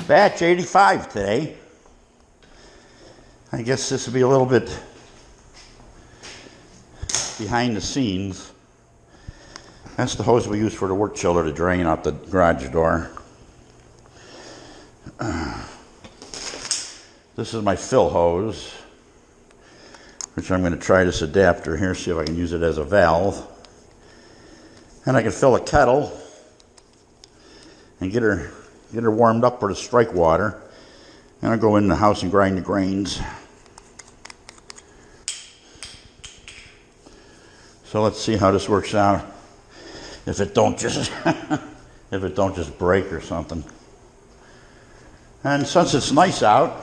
Batch 85 today. I guess this will be a little bit behind the scenes. That's the hose we use for the work chiller to drain out the garage door. This is my fill hose, which I'm going to try this adapter here, see if I can use it as a valve. And I can fill a kettle and get her warmed up for the strike water. And I'll go in the house and grind the grains. So let's see how this works out. If it don't just break or something. And since it's nice out,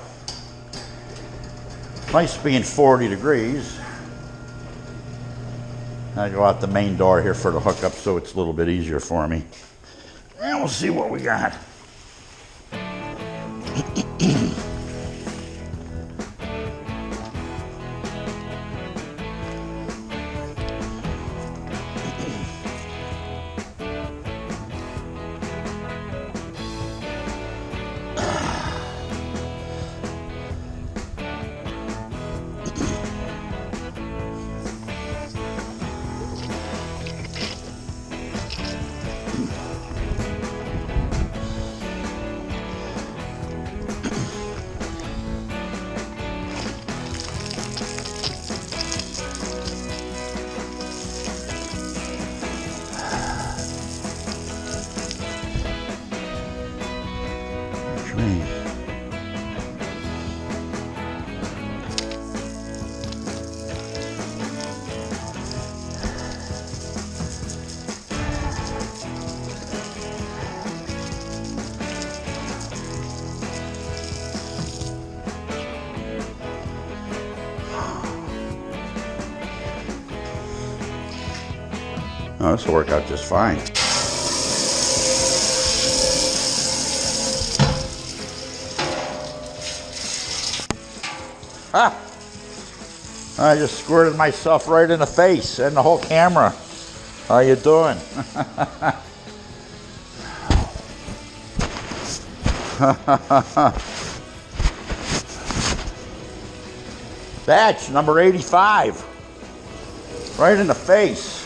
nice being 40 degrees, I go out the main door here for the hookup so it's a little bit easier for me. And we'll see what we got. Oh, this will work out just fine. Ah! I just squirted myself right in the face and the whole camera. How you doing? Batch number 85. Right in the face.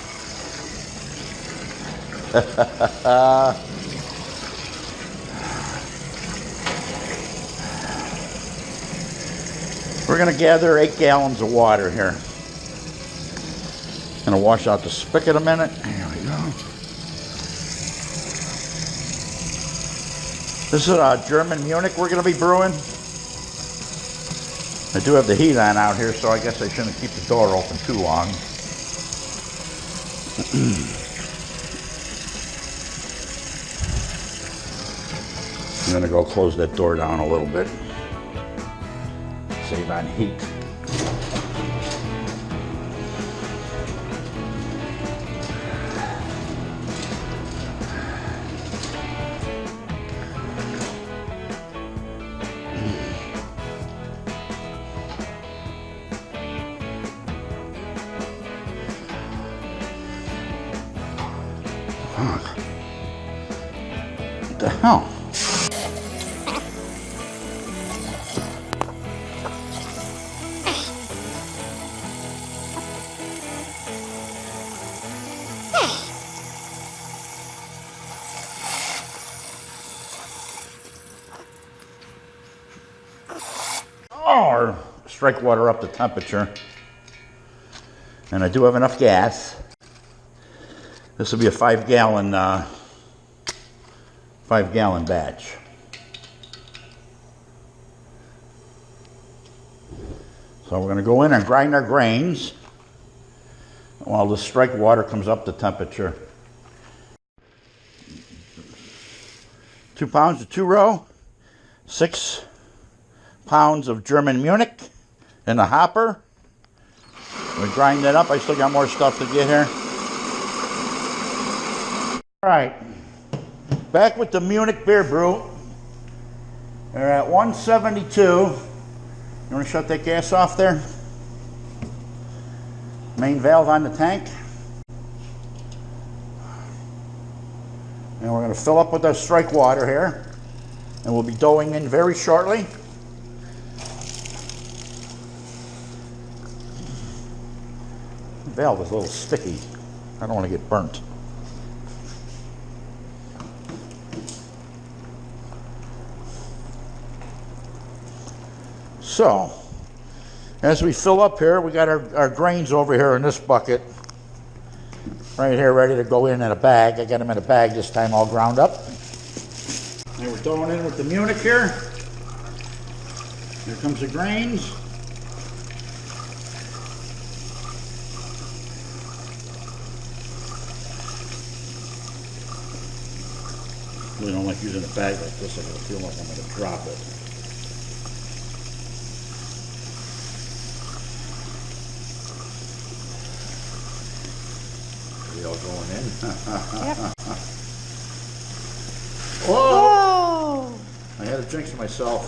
We're going to gather 8 gallons of water here. Going to wash out the spigot a minute. Here we go. This is German Munich we're going to be brewing. I do have the heat on out here, so I guess I shouldn't keep the door open too long. I'm going to go close that door down a little bit. Save on heat. What the hell? Or strike water up to temperature. And I do have enough gas. This will be a 5-gallon batch. So we're going to go in and grind our grains while the strike water comes up to temperature. 2 pounds of 2-row, 6 pounds of German Munich in the hopper. We grind that up. I still got more stuff to get here. All right, back with the Munich beer brew. They're at 172. You want to shut that gas off there? Main valve on the tank. And we're going to fill up with our strike water here. And we'll be doughing in very shortly. The valve is a little sticky. I don't want to get burnt. So, as we fill up here, we got our grains over here in this bucket. Right here, ready to go in a bag. I got them in a bag this time, all ground up. And we're throwing in with the Munich here. Here comes the grains. We don't like using a bag like this. I feel like I'm going to drop it. Are they all going in? Yep. Whoa! I had to jinx myself.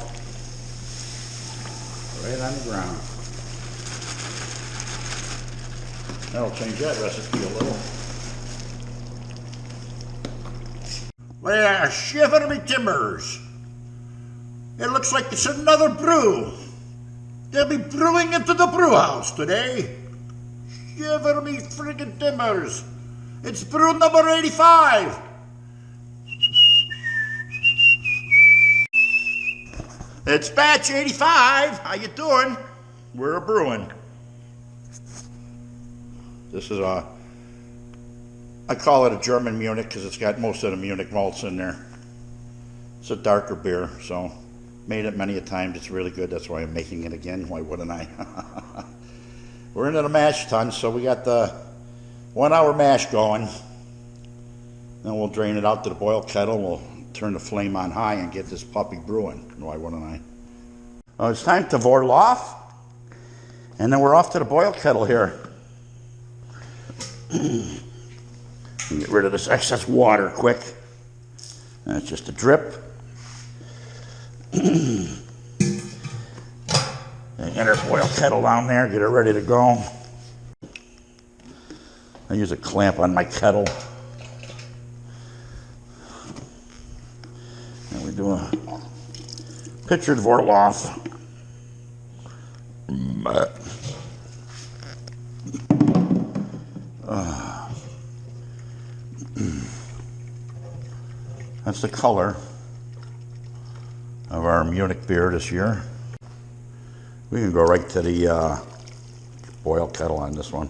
Right on the ground. That'll change that recipe a little. Well, shiver me timbers. It looks like it's another brew. They'll be brewing into the brew house today. Shiver me friggin' timbers. It's brew number 85. It's batch 85. How you doing? We're a brewing. This is I call it a German Munich because it's got most of the Munich malts in there. It's a darker beer, so made it many a times. It's really good. That's why I'm making it again. Why wouldn't I? We're into the mash tun, so we got the 1 hour mash going. Then we'll drain it out to the boil kettle. We'll turn the flame on high and get this puppy brewing. Why wouldn't I? It's time to vorl off, and then we're off to the boil kettle here. Get rid of this excess water quick. That's just a drip. And get our boil kettle down there, get it ready to go. I use a clamp on my kettle. And we do a pitcher vorl off. That's the color of our Munich beer this year. We can go right to the boil kettle on this one.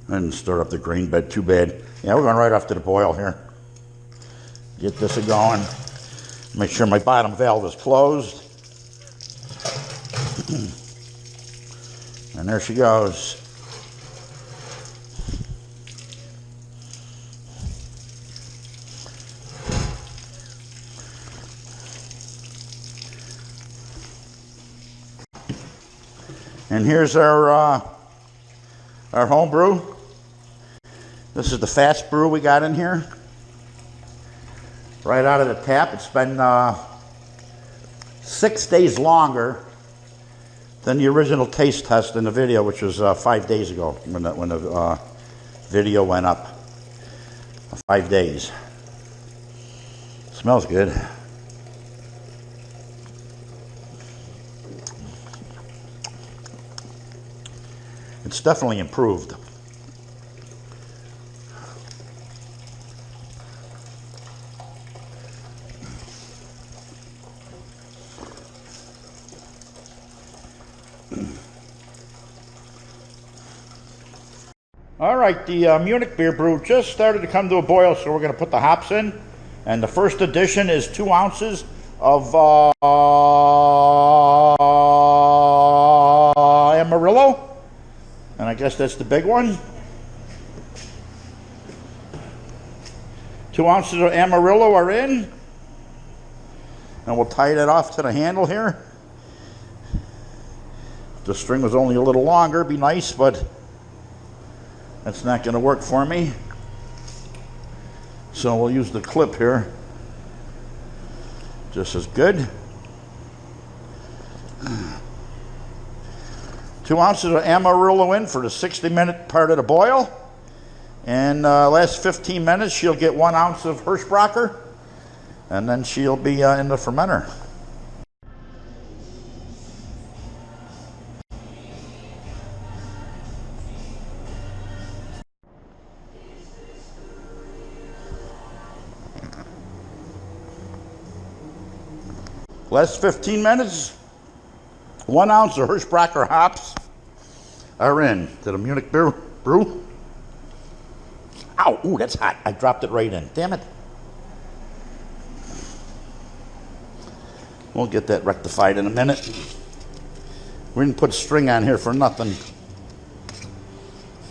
I didn't stir up the grain bed too bad. Yeah, we're going right off to the boil here. Get this going. Make sure my bottom valve is closed. And there she goes. And here's our home brew. This is the fast brew we got in here. Right out of the tap. It's been 6 days longer than the original taste test in the video, which was 5 days ago when the video went up. 5 days. Smells good. It's definitely improved. All right, the Munich beer brew just started to come to a boil, so we're going to put the hops in. And the first addition is 2 ounces of Amarillo. And I guess that's the big one. 2 ounces of Amarillo are in. And we'll tie that off to the handle here. If the string was only a little longer, it'd be nice, but that's not going to work for me. So we'll use the clip here. Just as good. 2 ounces of Amarillo in for the 60-minute part of the boil. And last 15 minutes, she'll get 1 ounce of Hirschbräucher, and then she'll be in the fermenter. Last 15 minutes, 1 ounce of Hirschbräucher hops are in to the Munich brew. Ow, ooh, that's hot. I dropped it right in. Damn it. We'll get that rectified in a minute. We didn't put string on here for nothing.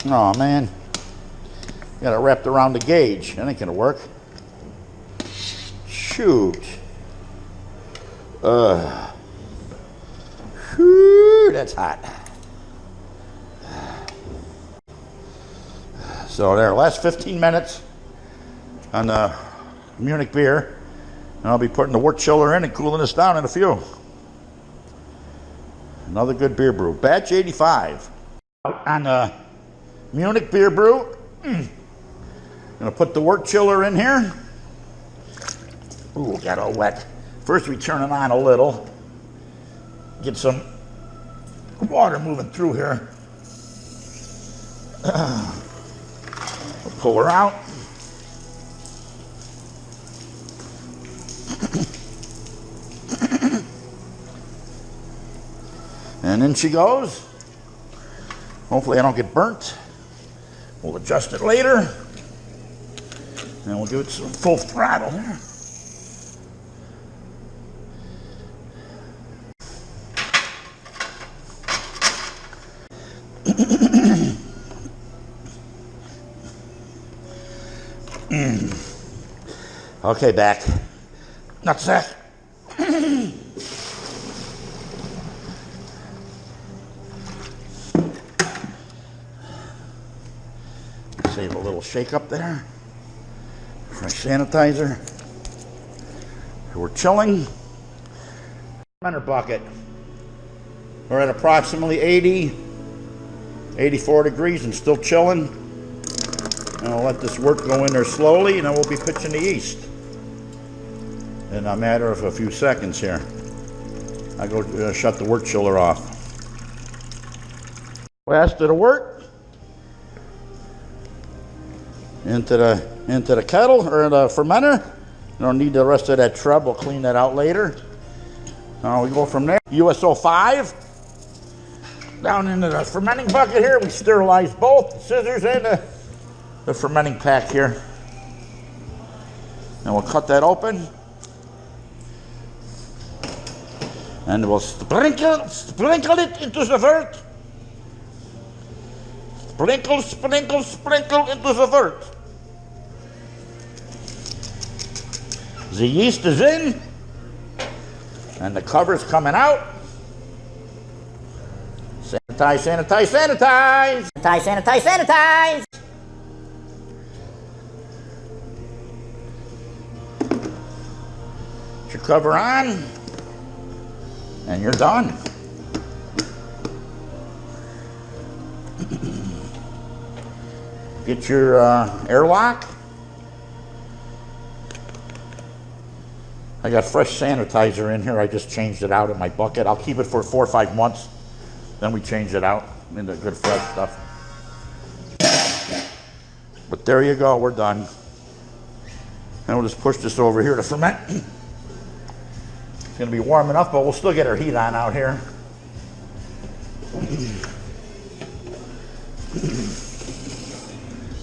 Oh, man. Got it wrapped around the gauge. That ain't gonna work. Shoot. Whew, that's hot. So there, last 15 minutes on the Munich beer, and I'll be putting the wort chiller in and cooling this down in a few. Another good beer brew, batch 85. On the Munich beer brew, gonna put the wort chiller in here. Ooh, got all wet. First we turn it on a little, get some water moving through here. We'll pull her out. And in she goes. Hopefully I don't get burnt. We'll adjust it later. And we'll give it some full throttle here. Okay, back. Nutsack. Save a little shake up there. Fresh sanitizer. We're chilling. Fermenter bucket. We're at approximately 84 degrees and still chilling. And I'll let this wort go in there slowly, and then we'll be pitching the yeast in a matter of a few seconds here. I go shut the wort chiller off. Last of the wort into the kettle or the fermenter. You don't need the rest of that trub. We'll clean that out later. We go from there. USO 5 down into the fermenting bucket here. We sterilize both the scissors and the fermenting pack here. And we'll cut that open. And we'll sprinkle it into the wort. Sprinkle into the wort. The yeast is in. And the cover's coming out. Sanitize, sanitize, sanitize. Sanitize, sanitize, sanitize. Put your cover on. And you're done. Get your airlock. I got fresh sanitizer in here. I just changed it out in my bucket. I'll keep it for 4 or 5 months. Then we change it out into good fresh stuff. But there you go, we're done. And we'll just push this over here to ferment. It's gonna be warm enough, but we'll still get our heat on out here.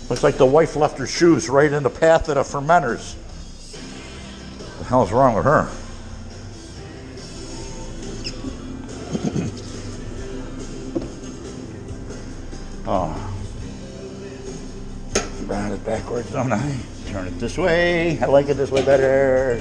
Looks like the wife left her shoes right in the path of the fermenters. What the hell's wrong with her? Oh. Got it backwards, don't I? Turn it this way. I like it this way better.